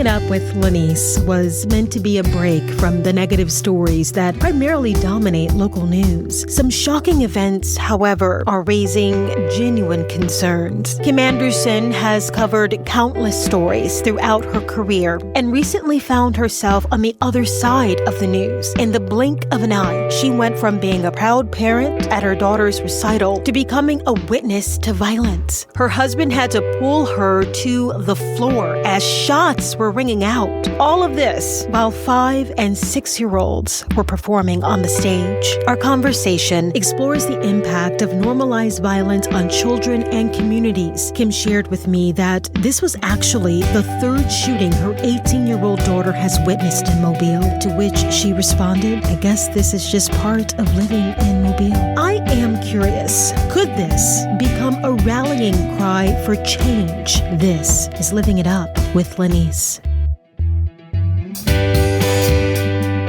It Up with Lenise was meant to be a break from the negative stories that primarily dominate local news. Some shocking events, however, are raising genuine concerns. Kim Anderson has covered countless stories throughout her career and recently found herself on the other side of the news. In the blink of an eye, she went from being a proud parent at her daughter's recital to becoming a witness to violence. Her husband had to pull her to the floor as shots were ringing out. All of this while 5 and 6-year-olds were performing on the stage. Our conversation explores the impact of normalized violence on children and communities. Kim shared with me that this was actually the third shooting her 18-year-old daughter has witnessed in Mobile, to which she responded, "I guess this is just part of living in Mobile." I am curious, could this become a rallying cry for change? This is Living It Up with Lenise.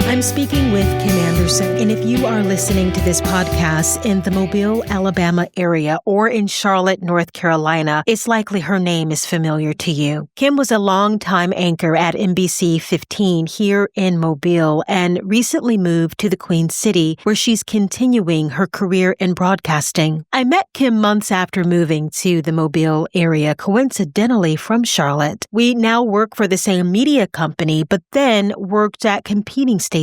I'm speaking with Kim Anderson, and if you are listening to this podcast in the Mobile, Alabama area or in Charlotte, North Carolina, it's likely her name is familiar to you. Kim was a longtime anchor at NBC 15 here in Mobile and recently moved to the Queen City, where she's continuing her career in broadcasting. I met Kim months after moving to the Mobile area, coincidentally from Charlotte. We now work for the same media company, but then worked at competing stations.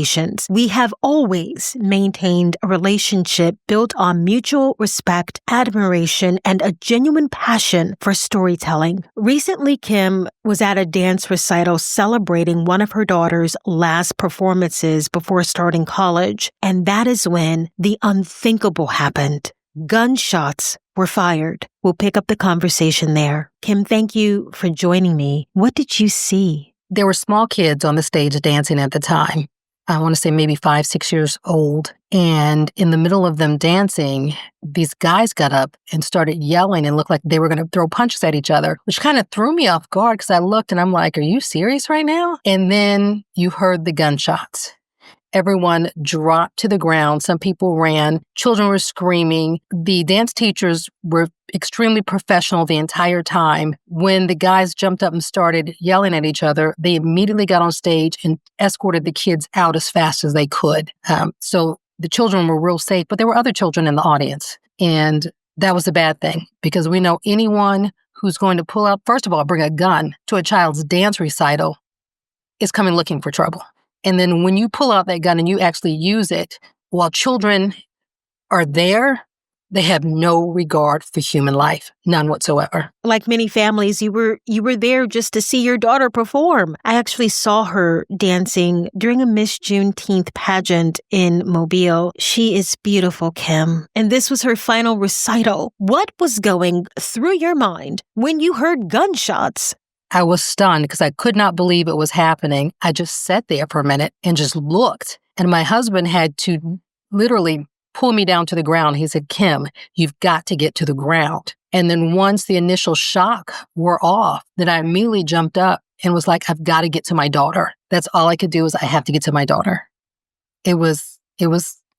We have always maintained a relationship built on mutual respect, admiration, and a genuine passion for storytelling. Recently, Kim was at a dance recital celebrating one of her daughter's last performances before starting college, and that is when the unthinkable happened. Gunshots were fired. We'll pick up the conversation there. Kim, thank you for joining me. What did you see? There were small kids on the stage dancing at the time. I want to say maybe 5, 6 years old. And in the middle of them dancing, these guys got up and started yelling and looked like they were going to throw punches at each other, which kind of threw me off guard because I looked and I'm like, are you serious right now? And then you heard the gunshots. Everyone dropped to the ground. Some people ran. Children were screaming. The dance teachers were extremely professional the entire time. When the guys jumped up and started yelling at each other, they immediately got on stage and escorted the kids out as fast as they could. So the children were real safe, but there were other children in the audience. And that was a bad thing because we know anyone who's going to pull out, first of all, bring a gun to a child's dance recital is coming looking for trouble. And then when you pull out that gun and you actually use it while children are there, they have no regard for human life, none whatsoever. Like many families, you were there just to see your daughter perform. I actually saw her dancing during a Miss Juneteenth pageant in Mobile. She is beautiful, Kim. And this was her final recital. What was going through your mind when you heard gunshots? I was stunned because I could not believe it was happening. I just sat there for a minute and just looked. And my husband had to literally pull me down to the ground. He said, "Kim, you've got to get to the ground." And then once the initial shock wore off, then I immediately jumped up and was like, I've got to get to my daughter. That's all I could do is I have to get to my daughter. It was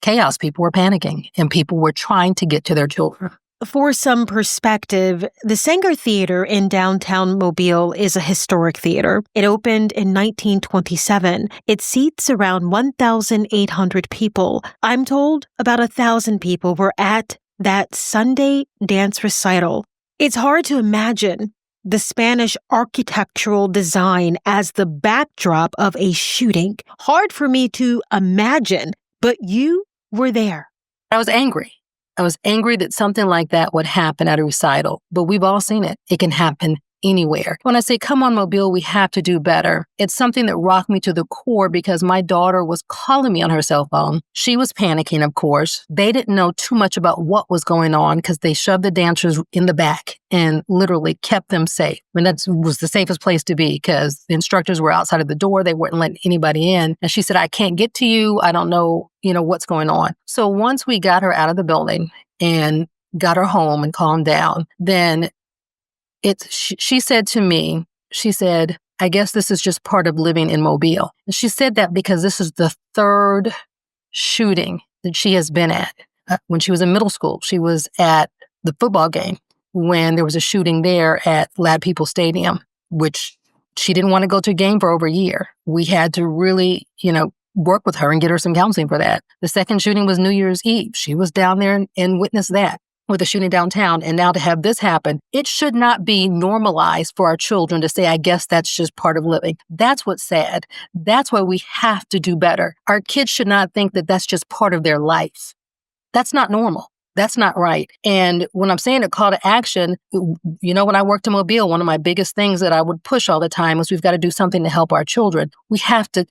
chaos. People were panicking and people were trying to get to their children. For some perspective, the Sanger Theater in downtown Mobile is a historic theater. It opened in 1927. It seats around 1,800 people. I'm told about 1,000 people were at that Sunday dance recital. It's hard to imagine the Spanish architectural design as the backdrop of a shooting. Hard for me to imagine, but you were there. I was angry. I was angry that something like that would happen at a recital, but we've all seen it. It can happen anywhere. When I say, come on, Mobile, we have to do better, it's something that rocked me to the core because my daughter was calling me on her cell phone. She was panicking, of course. They didn't know too much about what was going on because they shoved the dancers in the back and literally kept them safe. I mean, that was the safest place to be because the instructors were outside of the door. They weren't letting anybody in. And she said, I can't get to you. I don't know, what's going on. So once we got her out of the building and got her home and calmed down, then she said to me, she said, I guess this is just part of living in Mobile. And she said that because this is the third shooting that she has been at. When she was in middle school, she was at the football game when there was a shooting there at Lad People Stadium, which She didn't want to go to a game for over a year. We had to really, work with her and get her some counseling for that. The second shooting was New Year's Eve. She was down there and witnessed that with a shooting downtown. And now to have this happen, it should not be normalized for our children to say, I guess that's just part of living. That's what's sad. That's why we have to do better. Our kids should not think that that's just part of their life. That's not normal. That's not right. And when I'm saying a call to action, when I worked in Mobile, one of my biggest things that I would push all the time was we've got to do something to help our children. We have to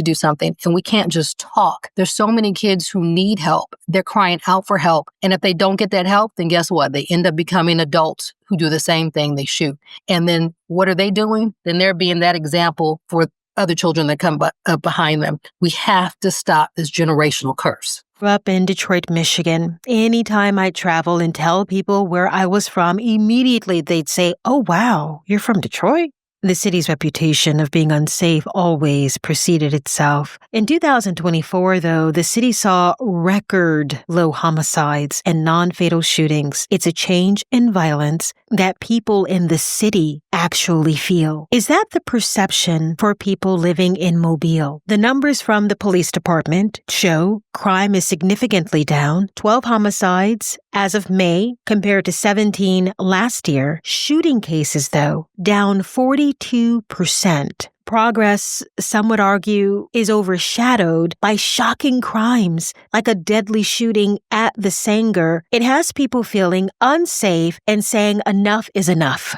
do something, and we can't just talk. There's so many kids who need help. They're crying out for help. And if they don't get that help, then guess what? They end up becoming adults who do the same thing. They shoot. And then what are they doing? Then they're being that example for other children that come up behind them. We have to stop this generational curse. Up in Detroit, Michigan. Anytime I travel and tell people where I was from, immediately they'd say, "Oh, wow, you're from Detroit?" The city's reputation of being unsafe always preceded itself. In 2024, though, the city saw record low homicides and non-fatal shootings. It's a change in violence that people in the city actually feel. Is that the perception for people living in Mobile? The numbers from the police department show crime is significantly down, 12 homicides as of May compared to 17 last year. Shooting cases, though, down 42%. Progress, some would argue, is overshadowed by shocking crimes like a deadly shooting at the Sanger. It has people feeling unsafe and saying enough is enough.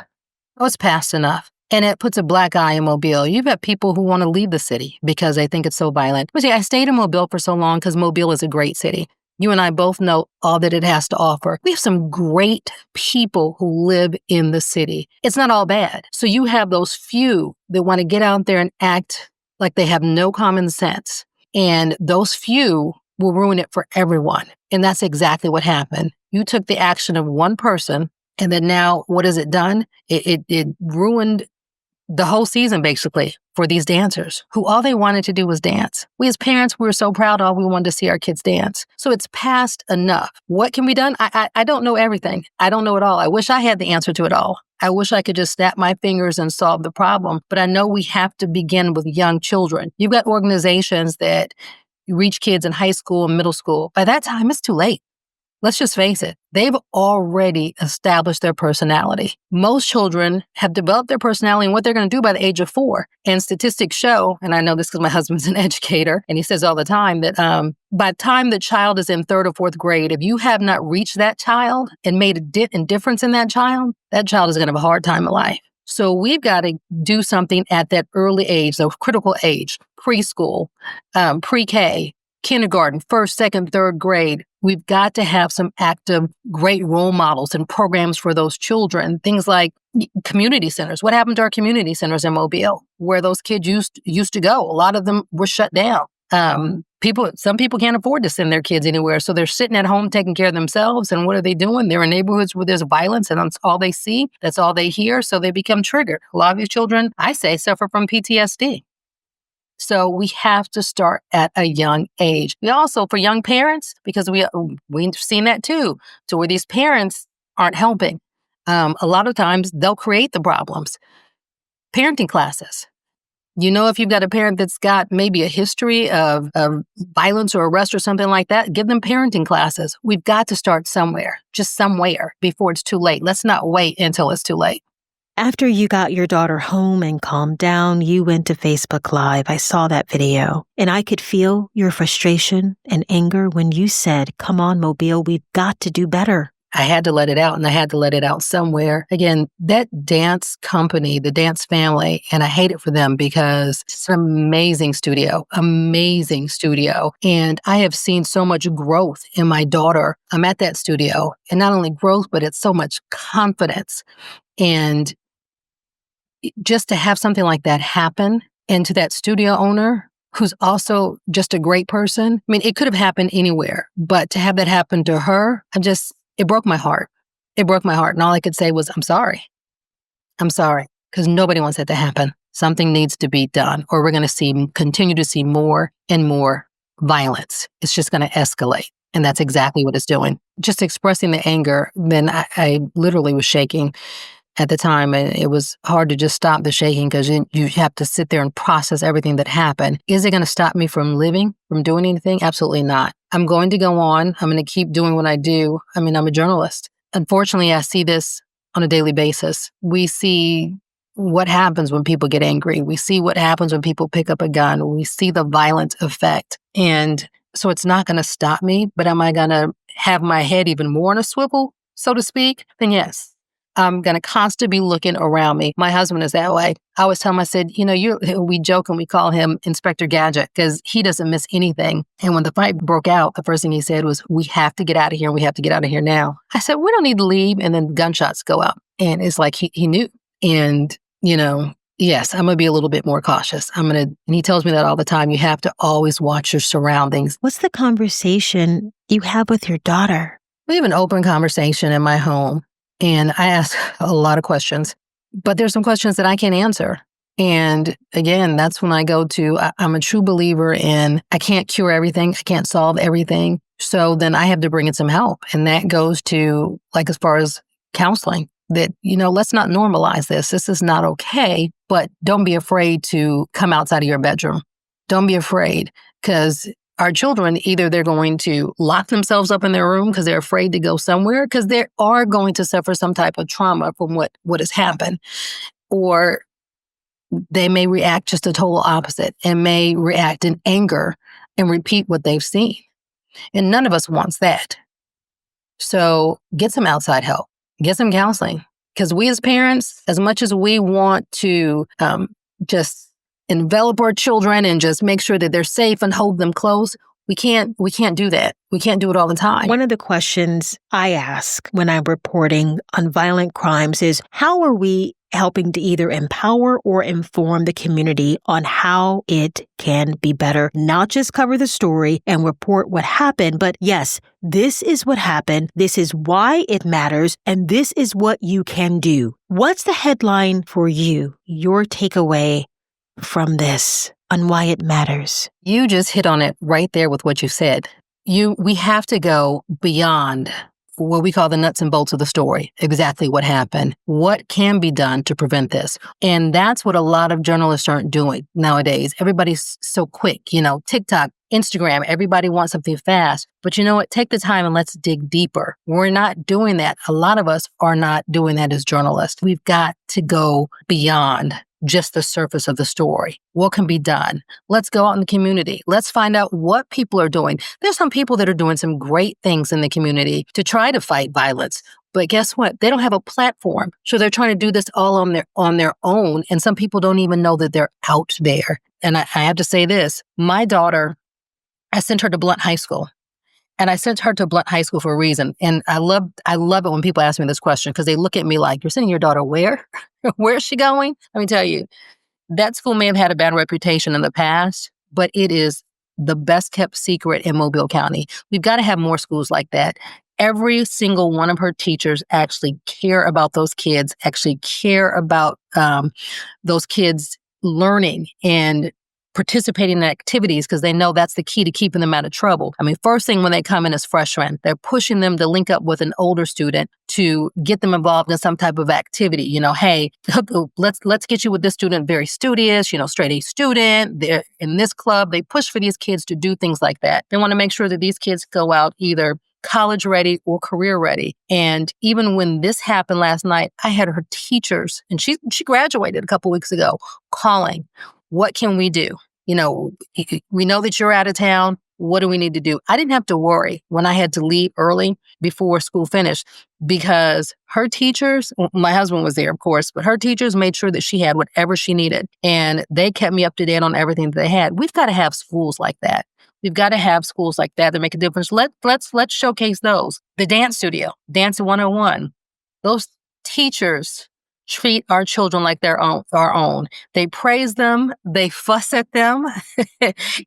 Oh, it's past enough. And it puts a black eye in Mobile. You've got people who want to leave the city because they think it's so violent. But see, I stayed in Mobile for so long because Mobile is a great city. You and I both know all that it has to offer. We have some great people who live in the city. It's not all bad. So you have those few that want to get out there and act like they have no common sense. And those few will ruin it for everyone. And that's exactly what happened. You took the action of one person, and then now what has it done? It ruined the whole season, basically, for these dancers who all they wanted to do was dance. We as parents, we were so proud, all we wanted to see our kids dance. So it's past enough. What can be done? I don't know everything. I don't know it all. I wish I had the answer to it all. I wish I could just snap my fingers and solve the problem. But I know we have to begin with young children. You've got organizations that reach kids in high school and middle school. By that time, it's too late. Let's just face it. They've already established their personality. Most children have developed their personality and what they're going to do by the age of 4. And statistics show, and I know this because my husband's an educator, and he says all the time that by the time the child is in 3rd or 4th grade, if you have not reached that child and made a difference in that child is going to have a hard time in life. So we've got to do something at that early age, the critical age, preschool, pre-K, kindergarten, 1st, 2nd, 3rd grade. We've got to have some active, great role models and programs for those children. Things like community centers. What happened to our community centers in Mobile, where those kids used to go? A lot of them were shut down. Some people can't afford to send their kids anywhere, so they're sitting at home taking care of themselves. And what are they doing? They're in neighborhoods where there's violence, and that's all they see. That's all they hear. So they become triggered. A lot of these children, I say, suffer from PTSD. So we have to start at a young age. We also, for young parents, because we've seen that too, to where these parents aren't helping. A lot of times they'll create the problems. Parenting classes. If you've got a parent that's got maybe a history of violence or arrest or something like that, give them parenting classes. We've got to start somewhere, just somewhere, before it's too late. Let's not wait until it's too late. After you got your daughter home and calmed down, you went to Facebook Live. I saw that video, and I could feel your frustration and anger when you said, "Come on, Mobile, we've got to do better." I had to let it out, and I had to let it out somewhere. Again, that dance company, the dance family, and I hate it for them because it's an amazing studio. And I have seen so much growth in my daughter. I'm at that studio, and not only growth, but it's so much confidence. And just to have something like that happen, and to that studio owner, who's also just a great person. I mean, it could have happened anywhere, but to have that happen to her, it broke my heart. It broke my heart. And all I could say was, I'm sorry. I'm sorry. Because nobody wants that to happen. Something needs to be done, or we're going to continue to see more and more violence. It's just going to escalate. And that's exactly what it's doing. Just expressing the anger, then I literally was shaking. at the time, and it was hard to just stop the shaking because you have to sit there and process everything that happened. Is it going to stop me from living, from doing anything? Absolutely not. I'm going to go on. I'm going to keep doing what I do. I mean, I'm a journalist. Unfortunately, I see this on a daily basis. We see what happens when people get angry. We see what happens when people pick up a gun. We see the violent effect. And so it's not going to stop me, but am I going to have my head even more on a swivel, so to speak? Then yes. I'm going to constantly be looking around me. My husband is that way. I always tell him, I said, we joke and we call him Inspector Gadget because he doesn't miss anything. And when the fight broke out, the first thing he said was, we have to get out of here. We have to get out of here now. I said, we don't need to leave. And then gunshots go out. And it's like he knew. And, yes, I'm going to be a little bit more cautious. And he tells me that all the time. You have to always watch your surroundings. What's the conversation you have with your daughter? We have an open conversation in my home. And I ask a lot of questions, but there's some questions that I can't answer. And again, that's when I go to, I'm a true believer in I can't cure everything. I can't solve everything. So then I have to bring in some help. And that goes to as far as counseling that, let's not normalize this. This is not okay, but don't be afraid to come outside of your bedroom. Don't be afraid because our children, either they're going to lock themselves up in their room because they're afraid to go somewhere because they are going to suffer some type of trauma from what has happened, or they may react just the total opposite and may react in anger and repeat what they've seen. And none of us wants that. So get some outside help, get some counseling, because we as parents, as much as we want to just envelop our children and just make sure that they're safe and hold them close, we can't do that. We can't do it all the time. One of the questions I ask when I'm reporting on violent crimes is, how are we helping to either empower or inform the community on how it can be better? Not just cover the story and report what happened, but yes, this is what happened, this is why it matters, and this is what you can do. What's the headline for you, your takeaway from this on why it matters? You just hit on it right there with what you said. We have to go beyond what we call the nuts and bolts of the story. Exactly what happened. What can be done to prevent this? And that's what a lot of journalists aren't doing nowadays. Everybody's so quick, TikTok, Instagram, everybody wants something fast. But you know what? Take the time and let's dig deeper. We're not doing that. A lot of us are not doing that as journalists. We've got to go beyond just the surface of the story. What can be done? Let's go out in the community. Let's find out what people are doing. There's some people that are doing some great things in the community to try to fight violence. But guess what? They don't have a platform. So they're trying to do this all on their own. And some people don't even know that they're out there. And I have to say this, my daughter, I sent her to Blunt High School. And I sent her to Blunt High School for a reason. And I love it when people ask me this question because they look at me like, you're sending your daughter where? Where is she going? Let me tell you, that school may have had a bad reputation in the past, but it is the best kept secret in Mobile County. We've got to have more schools like that. Every single one of her teachers actually care about those kids, actually care about those kids learning and participating in activities because they know that's the key to keeping them out of trouble. I mean, first thing when they come in as freshmen, they're pushing them to link up with an older student to get them involved in some type of activity. Hey, let's get you with this student, very studious, straight A student. They're in this club. They push for these kids to do things like that. They want to make sure that these kids go out either college ready or career ready. And even when this happened last night, I had her teachers, and she graduated a couple weeks ago, calling. What can we do? We know that you're out of town. What do we need to do? I didn't have to worry when I had to leave early before school finished because her teachers, my husband was there, of course, but her teachers made sure that she had whatever she needed. And they kept me up to date on everything that they had. We've got to have schools like that. We've got to have schools like that make a difference. Let's showcase those. The dance studio, Dance 101. Those teachers treat our children like our own. They praise them, they fuss at them,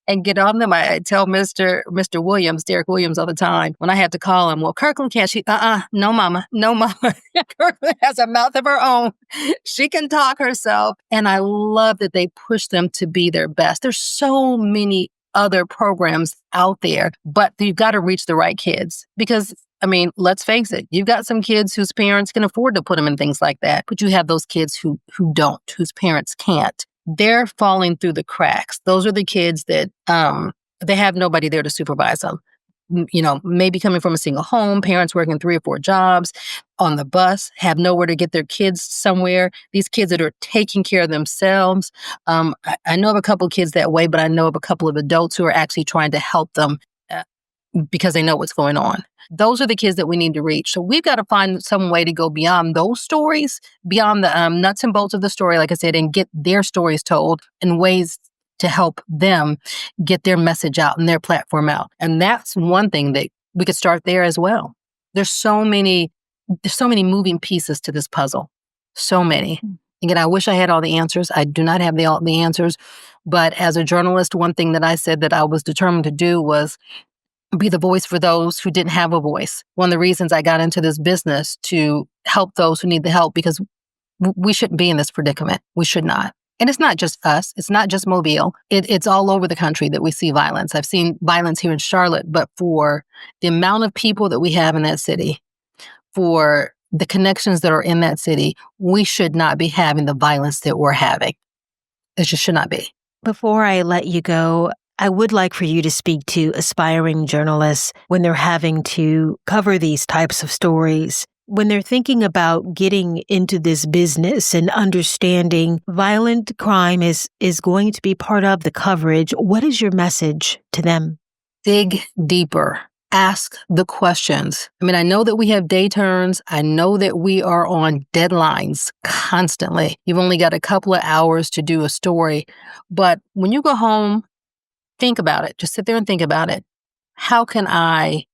and get on them. I tell Mr. Williams, Derek Williams, all the time when I have to call him, well, Kirkland can't. No, mama. Kirkland has a mouth of her own. She can talk herself. And I love that they push them to be their best. There's so many other programs out there, but you've got to reach the right kids because, I mean, let's face it, you've got some kids whose parents can afford to put them in things like that, but you have those kids who don't, whose parents can't. They're falling through the cracks. Those are the kids that they have nobody there to supervise them. You know, maybe coming from a single home, parents working 3 or 4 jobs, on the bus, have nowhere to get their kids somewhere. These kids that are taking care of themselves. I know of a couple of kids that way, but I know of a couple of adults who are actually trying to help them because they know what's going on. Those are the kids that we need to reach. So we've got to find some way to go beyond those stories, beyond the nuts and bolts of the story, like I said, and get their stories told in ways to help them get their message out and their platform out. And that's one thing that we could start there as well. There's so many moving pieces to this puzzle. So many. Again, I wish I had all the answers. I do not have all the answers. But as a journalist, one thing that I said that I was determined to do was be the voice for those who didn't have a voice. One of the reasons I got into this business to help those who need the help, because we shouldn't be in this predicament. We should not. And it's not just us. It's not just Mobile. It's all over the country that we see violence. I've seen violence here in Charlotte, but for the amount of people that we have in that city, for the connections that are in that city, we should not be having the violence that we're having. It just should not be. Before I let you go, I would like for you to speak to aspiring journalists when they're having to cover these types of stories. When they're thinking about getting into this business and understanding violent crime is going to be part of the coverage, what is your message to them? Dig deeper. Ask the questions. I mean, I know that we have day turns. I know that we are on deadlines constantly. You've only got a couple of hours to do a story. But when you go home, think about it. Just sit there and think about it. How can I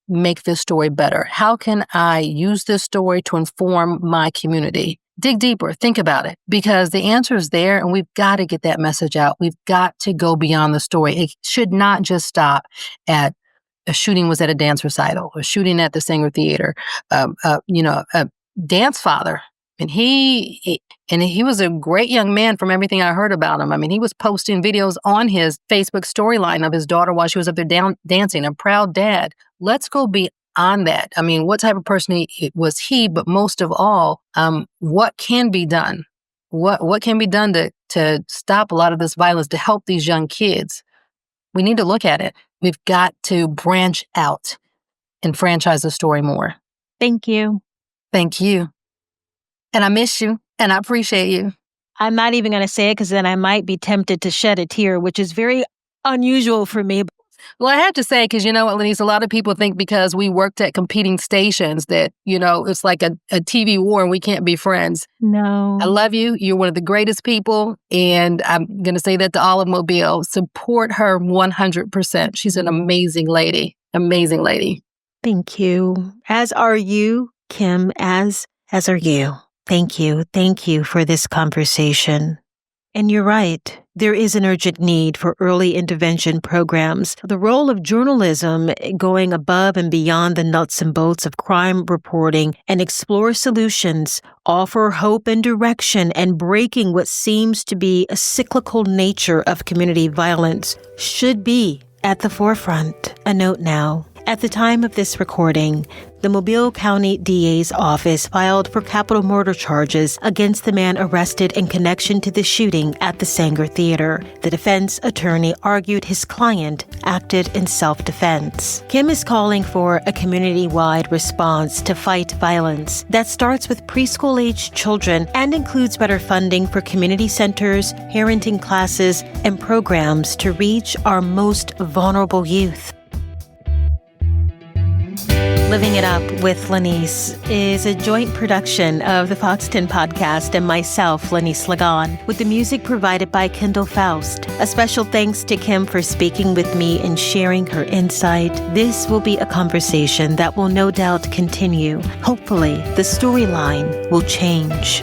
make this story better? How can I use this story to inform my community? Dig deeper, think about it, because the answer is there and we've got to get that message out. We've got to go beyond the story. It should not just stop at a shooting was at a dance recital, a shooting at the Sanger Theater, a dance father. And he was a great young man from everything I heard about him. I mean, he was posting videos on his Facebook storyline of his daughter while she was up there dancing, a proud dad. Let's go beyond that. I mean, what type of person was he? But most of all, what can be done? What can be done to stop a lot of this violence, to help these young kids? We need to look at it. We've got to branch out and franchise the story more. Thank you. Thank you. And I miss you, and I appreciate you. I'm not even going to say it because then I might be tempted to shed a tear, which is very unusual for me. Well, I have to say, because you know what, Lenise, a lot of people think because we worked at competing stations that, it's like a TV war and we can't be friends. No. I love you. You're one of the greatest people. And I'm going to say that to all of Mobile. Support her 100%. She's an amazing lady. Amazing lady. Thank you. As are you, Kim, as are you. Thank you. Thank you for this conversation. And you're right. There is an urgent need for early intervention programs. The role of journalism going above and beyond the nuts and bolts of crime reporting and explore solutions, offer hope and direction, and breaking what seems to be a cyclical nature of community violence should be at the forefront. A note now. At the time of this recording, the Mobile County DA's office filed for capital murder charges against the man arrested in connection to the shooting at the Sanger Theater. The defense attorney argued his client acted in self-defense. Kim is calling for a community-wide response to fight violence that starts with preschool-aged children and includes better funding for community centers, parenting classes, and programs to reach our most vulnerable youth. Living It Up with Lenise is a joint production of the Fox 10 podcast and myself, Lenise Lagon, with the music provided by Kendall Faust. A special thanks to Kim for speaking with me and sharing her insight. This will be a conversation that will no doubt continue. Hopefully, the storyline will change.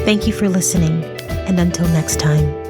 Thank you for listening, and until next time.